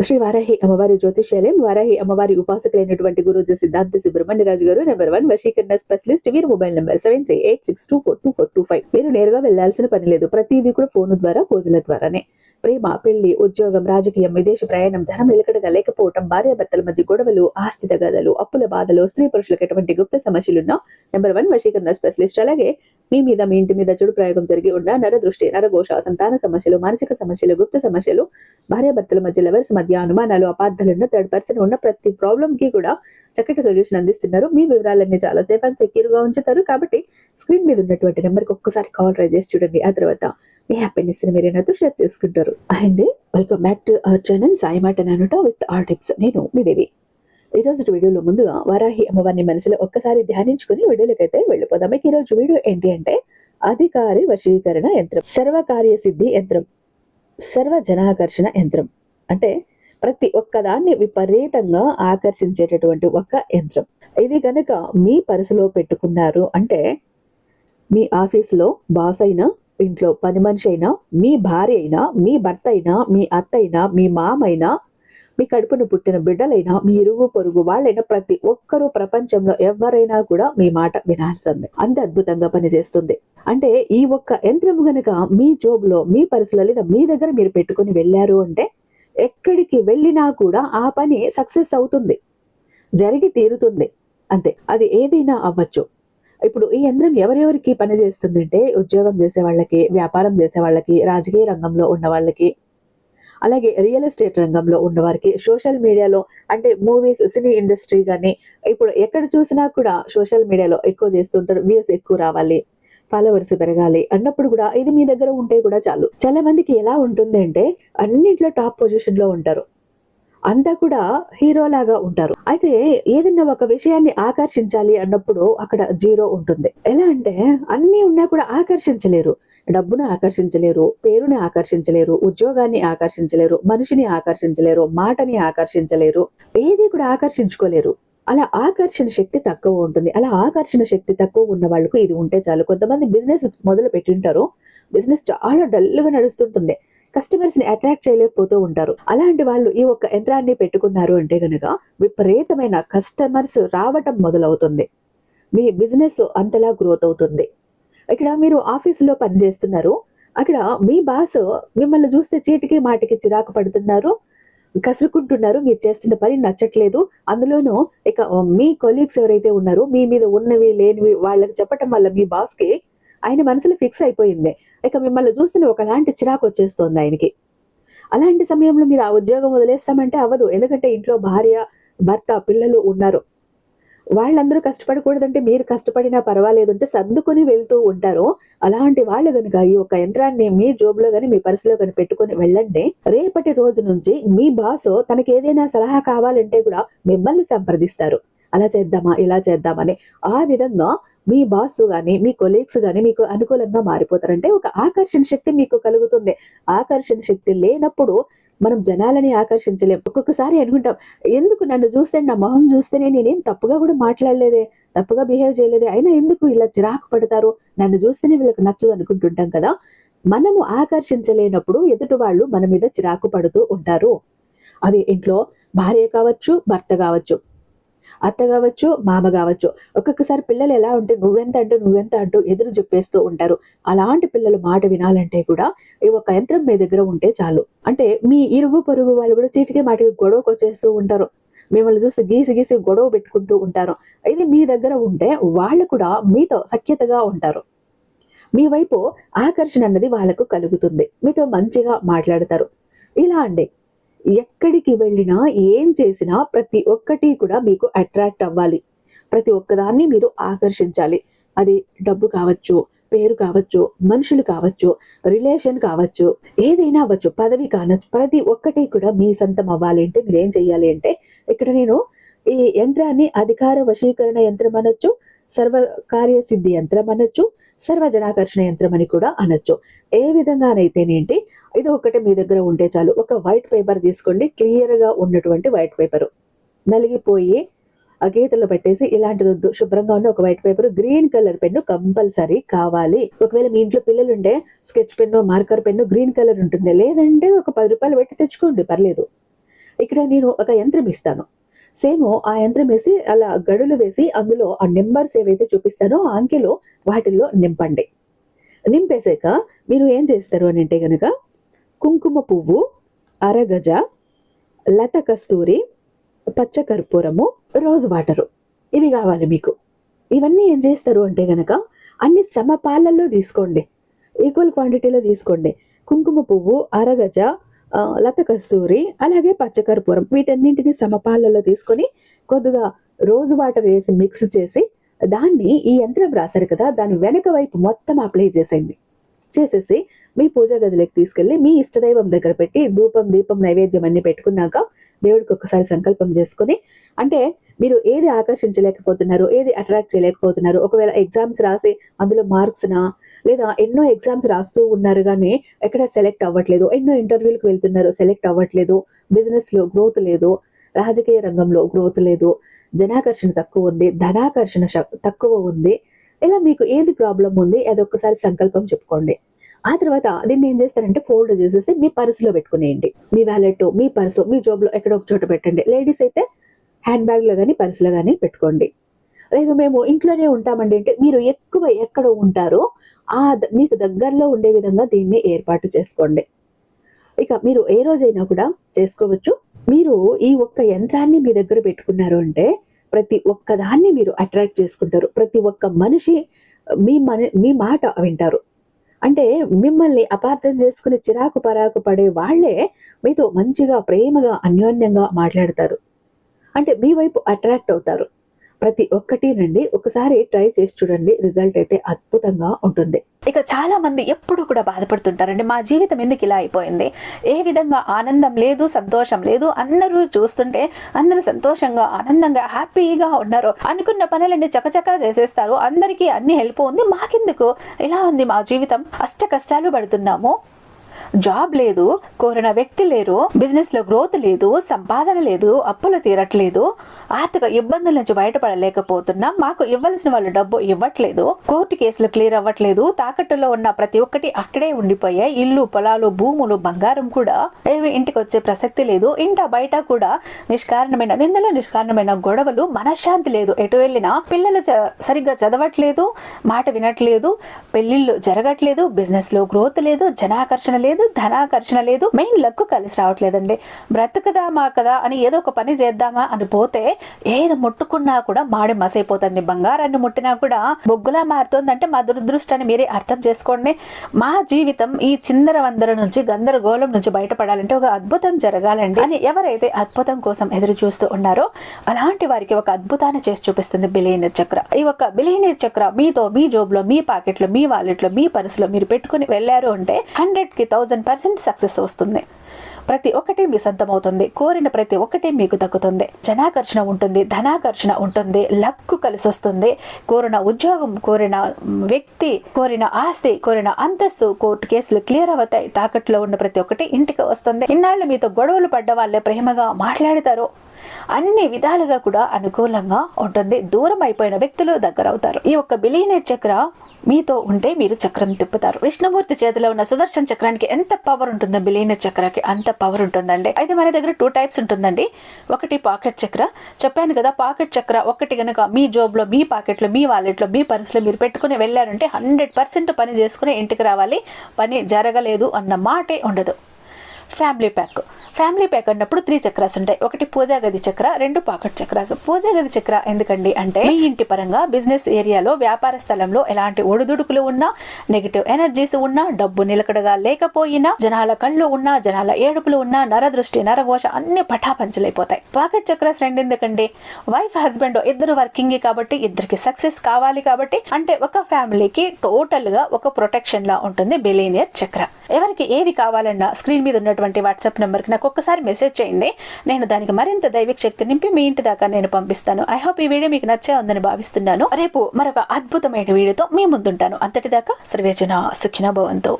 శ్రీ వారాహి అమ్మవారి జ్యోతిష్యాలయం, వారాహి అమ్మవారి ఉపాసకులైనటువంటి గురూజీ సిద్ధాంత సుబ్రహ్మణ్యరాజు గారు, నెంబర్ 1 వశీకరణ స్పెషలిస్ట్. వీరి మొబైల్ నెంబర్ 7386242425. మీరు నేరుగా వెళ్లాల్సిన పని లేదు. ప్రతిదీ కూడా ఫోన్ ద్వారా, పూజల ద్వారానే. ప్రేమ, పెళ్లి, ఉద్యోగం, రాజకీయం, విదేశీ ప్రయాణం, ధనం నిలకడగా లేకపోవటం, భార్యాభర్తల మధ్య గొడవలు, ఆస్తి తగాదాలు, అప్పుల బాధలు, స్త్రీ పురుషులకు ఎటువంటి గుప్త సమస్యలున్నా నెంబర్ 1 వశీకరణ స్పెషలిస్ట్. అలాగే మీ మీద, మీ ఇంటి మీద చెడు ప్రయోగం జరిగి ఉన్న నరదృష్టి, నరఘోష, సంతాన సమస్యలు, మానసిక సమస్యలు, గుప్త సమస్యలు, భార్యాభర్తల మధ్య, లవర్స్ మధ్య అనుమానాలు, అపార్థాలున్న, థర్డ్ పర్సన్ ఉన్న ప్రతి ప్రాబ్లం కి కూడా చక్కటి సొల్యూషన్ అందిస్తున్నారు. మీ వివరాలన్నీ చాలా సేఫ్ అండ్ సెక్యూర్ గా ఉంచుతారు. కాబట్టి స్క్రీన్ మీద ఉన్నటువంటి నెంబర్కి ఒక్కసారి కాల్ ట్రై చేసి చూడండి. ఆ తర్వాత మీ హ్యాపీనెస్ ని మీరు నాతో షేర్ చేసుకుంటారు. And welcome back to our channel Sai మాట నానుట విత్ ఆర్ టిప్స్. నేను మీ దేవి. ఈ రోజు వీడియోలో ముందుగా వారాహి అమ్మవారిని మనసులో ఒక్కసారి ధ్యానించుకుని వీడియోలకైతే వెళ్ళిపోదాం. ఈ రోజు వీడియో ఏంటి అంటే అధికారి వశీకరణ యంత్రం, సర్వకార్య సిద్ధి యంత్రం, సర్వ జనాకర్షణ యంత్రం. అంటే ప్రతి ఒక్కదాన్ని విపరీతంగా ఆకర్షించేటటువంటి ఒక యంత్రం. ఇది కనుక మీ పర్సులో పెట్టుకున్నారు అంటే మీ ఆఫీసులో బాస్ అయినా, ఇంట్లో పని మనిషి అయినా, మీ భార్య అయినా, మీ భర్త అయినా, మీ అత్త అయినా, మీ మామ అయినా, మీ కడుపును పుట్టిన బిడ్డలైనా, మీ ఇరుగు పొరుగు వాళ్ళైనా, ప్రతి ఒక్కరూ ప్రపంచంలో ఎవరైనా కూడా మీ మాట వినాల్సిందే. అంత అద్భుతంగా పనిచేస్తుంది. అంటే ఈ ఒక్క యంత్రం గనక మీ జోబులో, మీ పర్సులో లేదా మీ దగ్గర మీరు పెట్టుకుని వెళ్ళారు అంటే ఎక్కడికి వెళ్ళినా కూడా ఆ పని సక్సెస్ అవుతుంది, జరిగి తీరుతుంది. అంతే, అది ఏదైనా అవ్వచ్చు. ఇప్పుడు ఈ యంత్రం ఎవరెవరికి పని చేస్తుందంటే ఉద్యోగం చేసే వాళ్ళకి, వ్యాపారం చేసే వాళ్ళకి, రాజకీయ రంగంలో ఉన్న వాళ్ళకి, అలాగే రియల్ ఎస్టేట్ రంగంలో ఉన్నవారికి, సోషల్ మీడియాలో అంటే మూవీస్, సినీ ఇండస్ట్రీ కానీ ఇప్పుడు ఎక్కడ చూసినా కూడా సోషల్ మీడియాలో ఎక్కువ చేస్తుంటారు. వ్యూస్ ఎక్కువ రావాలి, ఫాలోవర్స్ పెరగాలి అన్నప్పుడు కూడా ఇది మీ దగ్గర ఉంటే కూడా చాలు. చాలా మందికి ఎలా ఉంటుంది అంటే అన్నింటిలో టాప్ పొజిషన్ లో ఉంటారు, అంతా కూడా హీరో లాగా ఉంటారు. అయితే ఏదైనా ఒక విషయాన్ని ఆకర్షించాలి అన్నప్పుడు అక్కడ జీరో ఉంటుంది. ఎలా అంటే అన్ని ఉన్నా కూడా ఆకర్షించలేరు. డబ్బును ఆకర్షించలేరు, పేరుని ఆకర్షించలేరు, ఉద్యోగాన్ని ఆకర్షించలేరు, మనిషిని ఆకర్షించలేరు, మాటని ఆకర్షించలేరు, ఏది కూడా ఆకర్షించుకోలేరు. అలా ఆకర్షణ శక్తి తక్కువ ఉంటుంది. అలా ఆకర్షణ శక్తి తక్కువ ఉన్న వాళ్ళకు ఇది ఉంటే చాలు. కొంతమంది బిజినెస్ మొదలు పెట్టింటారు, బిజినెస్ చాలా డల్ గా నడుస్తుంటుంది, కస్టమర్స్ ని అట్రాక్ట్ చేయలేకపోతూ ఉంటారు. అలాంటి వాళ్ళు ఈ ఒక్క యంత్రాన్ని పెట్టుకున్నారు అంటే గనక విపరీతమైన కస్టమర్స్ రావటం మొదలవుతుంది, మీ బిజినెస్ అంతలా గ్రోత్ అవుతుంది. ఇక్కడ మీరు ఆఫీసులో పనిచేస్తున్నారు, అక్కడ మీ బాస్ మిమ్మల్ని చూస్తే చీటికి మాటికి చిరాకు పడుతున్నారు, కసురుకుంటున్నారు, మీరు చేస్తున్న పని నచ్చట్లేదు. అందులోనూ ఇక మీ కొలీగ్స్ ఎవరైతే ఉన్నారో మీ మీద ఉన్నవి లేనివి వాళ్ళకి చెప్పటం వల్ల మీ బాస్ కి ఆయన మనసులో ఫిక్స్ అయిపోయింది. ఇక మిమ్మల్ని చూస్తేనే ఒకలాంటి చిరాకు వచ్చేస్తుంది ఆయనకి. అలాంటి సమయంలో మీరు ఆ ఉద్యోగం వదిలేస్తామంటే అవ్వదు. ఎందుకంటే ఇంట్లో భార్య, భర్త, పిల్లలు ఉన్నారు. వాళ్ళందరూ కష్టపడకూడదంటే మీరు కష్టపడినా పర్వాలేదు అంటే సర్దుకొని వెళ్తూ ఉంటారు. అలాంటి వాళ్ళు గనుక ఈ ఒక యంత్రాన్ని మీ జోబులో గాని, మీ పర్సులో గాని పెట్టుకొని వెళ్ళండి. రేపటి రోజు నుంచి మీ బాస్ తనకి ఏదైనా సలహా కావాలంటే కూడా మిమ్మల్ని సంప్రదిస్తారు. అలా చేద్దామా, ఇలా చేద్దామని. ఆ విధంగా మీ బాస్ గాని, మీ కొలీగ్స్ గాని మీకు అనుకూలంగా మారిపోతారంటే ఒక ఆకర్షణ శక్తి మీకు కలుగుతుంది. ఆకర్షణ శక్తి లేనప్పుడు మనం జనాలని ఆకర్షించలేం. ఒక్కొక్కసారి అనుకుంటాం, ఎందుకు నన్ను చూస్తే, నా మొహం చూస్తేనే నేనేం తప్పుగా కూడా మాట్లాడలేదే, తప్పుగా బిహేవ్ చేయలేదే, అయినా ఎందుకు ఇలా చిరాకు పడతారు, నన్ను చూస్తేనే వీళ్ళకి నచ్చదు అనుకుంటుంటాం కదా. మనము ఆకర్షించలేనప్పుడు ఎదుటి వాళ్ళు మన మీద చిరాకు పడుతూ ఉంటారు. అది ఇంట్లో భార్య కావచ్చు, భర్త కావచ్చు, అత్త కావచ్చు, మామ కావచ్చు. ఒక్కొక్కసారి పిల్లలు ఎలా ఉంటే నువ్వెంత అంటూ ఎదురు చెప్పేస్తూ ఉంటారు. అలాంటి పిల్లల మాట వినాలంటే కూడా ఈ ఒక యంత్రం మీ దగ్గర ఉంటే చాలు. అంటే మీ ఇరుగు పొరుగు వాళ్ళు కూడా చీటికి మాటికి గొడవకు వచ్చేస్తూ ఉంటారు, మిమ్మల్ని చూసి గీసి గీసి గొడవ పెట్టుకుంటూ ఉంటారు. ఇది మీ దగ్గర ఉంటే వాళ్ళు కూడా మీతో సఖ్యతగా ఉంటారు. మీ వైపు ఆకర్షణ అన్నది వాళ్ళకు కలుగుతుంది, మీతో మంచిగా మాట్లాడతారు. ఇలా అండి, ఎక్కడికి వెళ్ళినా, ఏం చేసినా ప్రతి ఒక్కటి కూడా మీకు అట్రాక్ట్ అవ్వాలి. ప్రతి ఒక్కదాన్ని మీరు ఆకర్షించాలి. అది డబ్బు కావచ్చు, పేరు కావచ్చు, మనుషులు కావచ్చు, రిలేషన్ కావచ్చు, ఏదైనా అవ్వచ్చు, పదవి కావచ్చు, ప్రతి ఒక్కటి కూడా మీ సొంతం అవ్వాలి అంటే మీరేం చెయ్యాలి అంటే ఇక్కడ నేను ఈ యంత్రాన్ని అధికార వశీకరణ యంత్రం అనొచ్చు, సర్వ కార్యసిద్ధి యంత్రం అనొచ్చు, సర్వజనాకర్షణ యంత్రం అని కూడా అనొచ్చు. ఏ విధంగానైతేనేంటి, ఇది ఒకటి మీ దగ్గర ఉంటే చాలు. ఒక వైట్ పేపర్ తీసుకోండి, క్లియర్ గా ఉన్నటువంటి వైట్ పేపర్, నలిగిపోయి ఆ గీతలు పెట్టేసి ఇలాంటిది వద్దు, శుభ్రంగా ఉన్న ఒక white paper, green colour pen compulsory కావాలి. ఒకవేళ మీ ఇంట్లో పిల్లలు ఉంటే sketch pen, marker pen green colour ఉంటుంది, లేదంటే ఒక 10 రూపాయలు పెట్టి తెచ్చుకోండి, పర్లేదు. ఇక్కడ నేను ఒక యంత్రం ఇస్తాను. సేమ్ ఆ యంత్రం వేసి అలా గడులు వేసి అందులో ఆ నెంబర్స్ ఏవైతే చూపిస్తానో ఆ అంకెలో వాటిల్లో నింపండి. నింపేసాక మీరు ఏం చేస్తారు అని అంటే గనక కుంకుమ పువ్వు, అరగజ, లత కస్తూరి, పచ్చ కర్పూరము, రోజ్ వాటరు ఇవి కావాలి మీకు. ఇవన్నీ ఏం చేస్తారు అంటే గనక అన్ని సమపాలల్లో తీసుకోండి, ఈక్వల్ క్వాంటిటీలో తీసుకోండి. కుంకుమ పువ్వు, అరగజ, లత కస్తూరి, అలాగే పచ్చకర్పూరం వీటన్నింటిని సమపాలలో తీసుకొని కొద్దిగా రోజు వాటర్ వేసి మిక్స్ చేసి దాన్ని ఈ యంత్రం రాశారు కదా దాని వెనక వైపు మొత్తం అప్లై చేసేయండి. చేసేసి మీ పూజా గదిలోకి తీసుకెళ్ళి మీ ఇష్టదైవం దగ్గర పెట్టి ధూపం, దీపం, నైవేద్యం అన్ని పెట్టుకున్నాక దేవుడికి ఒక్కసారి సంకల్పం చేసుకొని, అంటే మీరు ఏది ఆకర్షించలేకపోతున్నారు, ఏది అట్రాక్ట్ చేయలేకపోతున్నారు, ఒకవేళ ఎగ్జామ్స్ రాసి అందులో మార్క్స్నా, లేదా ఎన్నో ఎగ్జామ్స్ రాస్తూ ఉన్నారు కానీ ఎక్కడ సెలెక్ట్ అవ్వట్లేదు, ఎన్నో ఇంటర్వ్యూలకు వెళ్తున్నారు సెలెక్ట్ అవ్వట్లేదు, బిజినెస్లో గ్రోత్ లేదు, రాజకీయ రంగంలో గ్రోత్ లేదు, జనాకర్షణ తక్కువ ఉంది, ధనాకర్షణ తక్కువ ఉంది, ఇలా మీకు ఏది ప్రాబ్లం ఉంది అదొక్కసారి సంకల్పం చెప్పుకోండి. ఆ తర్వాత దీన్ని ఏం చేస్తారంటే ఫోల్డ్ చేసేసి మీ పర్సులో పెట్టుకునేయండి. మీ వ్యాలెట్, మీ పర్సు, మీ జోబులో ఎక్కడో ఒక చోట పెట్టండి. లేడీస్ అయితే హ్యాండ్ బ్యాగ్లో కానీ పర్సులో కానీ పెట్టుకోండి. లేదు మేము ఇంట్లోనే ఉంటామండి అంటే మీరు ఎక్కువ ఎక్కడ ఉంటారో మీకు దగ్గరలో ఉండే విధంగా దీన్ని ఏర్పాటు చేసుకోండి. ఇక మీరు ఏ రోజైనా కూడా చేసుకోవచ్చు. మీరు ఈ ఒక్క యంత్రాన్ని మీ దగ్గర పెట్టుకున్నారు అంటే ప్రతి ఒక్కదాన్ని మీరు అట్రాక్ట్ చేసుకుంటారు. ప్రతి ఒక్క మనిషి మీ మాట వింటారు. అంటే మిమ్మల్ని అపార్థం చేసుకుని చిరాకు పరాకు పడే వాళ్ళే మీతో మంచిగా, ప్రేమగా, అన్యోన్యంగా మాట్లాడతారు. అంటే మీ వైపు అట్రాక్ట్ అవుతారు. ప్రతి ఒక్కటినండి ఒకసారి ట్రై చేసి చూడండి, రిజల్ట్ అయితే అద్భుతంగా ఉంటుంది. ఇక చాలా మంది ఎప్పుడు కూడా బాధపడుతుంటారండి, మా జీవితం ఎందుకు ఇలా అయిపోయింది, ఏ విధంగా ఆనందం లేదు, సంతోషం లేదు, అందరూ చూస్తుంటే అందరూ సంతోషంగా, ఆనందంగా, హ్యాపీగా ఉన్నారు, అనుకున్న పనులన్నీ చకచకా చేసేస్తారు, అందరికీ అన్ని హెల్ప్ ఉంది, మాకెందుకు ఇలా ఉంది మా జీవితం, అష్ట కష్టాలు పడుతున్నాము, జాబ్ లేదు, కోరిన వ్యక్తి లేరు, బిజినెస్ లో గ్రోత్ లేదు, సంపాదన లేదు, అప్పులు తీరట్లేదు, ఆర్థిక ఇబ్బందుల నుంచి బయటపడలేకపోతున్నాం, మాకు ఇవ్వాల్సిన వాళ్ళు డబ్బు ఇవ్వట్లేదు, కోర్టు కేసులు క్లియర్ అవ్వట్లేదు, తాకట్టులో ఉన్న ప్రతి ఒక్కటి అక్కడే ఉండిపోయాయి, ఇల్లు, పొలాలు, భూములు, బంగారం కూడా ఏవి ఇంటికి వచ్చే ప్రసక్తి లేదు, ఇంట బయట కూడా నిష్కారణమైన నిందలు, నిష్కారణమైన గొడవలు, మనశ్శాంతి లేదు, ఎటు వెళ్ళినా పిల్లలు సరిగ్గా చదవట్లేదు, మాట వినట్లేదు, పెళ్లిళ్ళు జరగట్లేదు, బిజినెస్ లో గ్రోత్ లేదు, జనాకర్షణ లేదు, ధనాకర్షణ లేదు, మెయిన్ లక్ కలిసి రావట్లేదండి. బ్రతుకుదామా కదా అని ఏదో ఒక పని చేద్దామా అని పోతే ఏది ముట్టుకున్నా కూడా మాడి మసైపోతుంది, బంగారాన్ని ముట్టినా కూడా బొగ్గులా మారుతుందంటే మా దురదృష్టాన్ని మీరే అర్థం చేసుకోండి. మా జీవితం ఈ చిందర వందర నుంచి, గందరగోళం నుంచి బయటపడాలంటే ఒక అద్భుతం జరగాలండి అని ఎవరైతే అద్భుతం కోసం ఎదురు చూస్తూ ఉన్నారో అలాంటి వారికి ఒక అద్భుతాన్ని చేసి చూపిస్తుంది బిలియనీర్ చక్ర. ఈ ఒక బిలియనీర్ చక్ర మీతో, మీ జోబులో, మీ పాకెట్లో, మీ వాలెట్లో, మీ పర్సులో మీరు పెట్టుకుని వెళ్ళారు అంటే 100కి 1000% సక్సెస్ వస్తుంది. ప్రతి ఒక్కటి మీ సొంతమవుతుంది, కోరిన ప్రతి ఒక్కటి మీకు దక్కుతుంది, జనాకర్షణ ఉంటుంది, ధనాకర్షణ ఉంటుంది, లక్కు కలిసి వస్తుంది, కోరిన ఉద్యోగం, కోరిన వ్యక్తి, కోరిన ఆస్తి, కోరిన అంతస్తు, కోర్టు కేసులు క్లియర్ అవుతాయి, తాకట్లో ఉన్న ప్రతి ఒక్కటి ఇంటికి వస్తుంది, ఇన్నాళ్ళు మీతో గొడవలు పడ్డ వాళ్ళే ప్రేమగా మాట్లాడతారు, అన్ని విధాలుగా కూడా అనుకూలంగా ఉంటుంది, దూరం అయిపోయిన వ్యక్తులు దగ్గర అవుతారు. ఈ ఒక్క బిలియనీర్ చక్ర మీతో ఉంటే మీరు చక్రం తిప్పుతారు. విష్ణుమూర్తి చేతిలో ఉన్న సుదర్శన చక్రానికి ఎంత పవర్ ఉంటుందో బిలియనీర్ చక్రానికి అంత పవర్ ఉంటుందండి. అయితే మన దగ్గర 2 టైప్స్ ఉంటుందండి. ఒకటి పాకెట్ చక్ర, చెప్పాను కదా, పాకెట్ చక్ర ఒకటి కనుక మీ జోబులో, మీ పాకెట్లో, మీ వాలెట్లో, మీ పర్సులో మీరు పెట్టుకుని వెళ్ళారంటే 100% పని చేసుకుని ఇంటికి రావాలి, పని జరగలేదు అన్న మాటే ఉండదు. ఫ్యామిలీ ప్యాక్ అన్నప్పుడు 3 చక్రాస్ ఉంటాయి. ఒకటి పూజా గది చక్ర, 2 పాకెట్ చక్రాస్. పూజా గది చక్ర ఎందుకండి అంటే మీ ఇంటి పరంగా, బిజినెస్ ఏరియాలో, వ్యాపార స్థలంలో ఎలాంటి ఒడిదుడుకులు ఉన్నా, నెగిటివ్ ఎనర్జీస్ ఉన్నా, డబ్బు నిలకడగా లేకపోయినా, జనాల కళ్ళు ఉన్నా, జనాల ఏడుపులు ఉన్నా, నరదృష్టి, నరఘోష అన్ని పటాపంచలైపోతాయి. పాకెట్ చక్రాస్ 2 ఎందుకండి, వైఫ్ హస్బెండ్ ఇద్దరు వర్కింగ్ కాబట్టి, ఇద్దరికి సక్సెస్ కావాలి కాబట్టి, అంటే ఒక ఫ్యామిలీకి టోటల్ గా ఒక ప్రొటెక్షన్ లా ఉంటుంది బిలియనీర్ చక్ర. ఎవరికి ఏది కావాలన్నా స్క్రీన్ మీద ఉన్నటువంటి వాట్సాప్ నెంబర్ కి నాకు ఒక్కసారి మెసేజ్ చేయండి, నేను దానికి మరింత దైవిక శక్తి నింపి మీ ఇంటి దాకా నేను పంపిస్తాను. ఐ హోప్ ఈ వీడియో మీకు నచ్చే ఉందని భావిస్తున్నాను. రేపు మరొక అద్భుతమైన వీడియోతో మీ ముందుంటాను. అంతటిదాకా సర్వేజన సుఖినో భవంతు.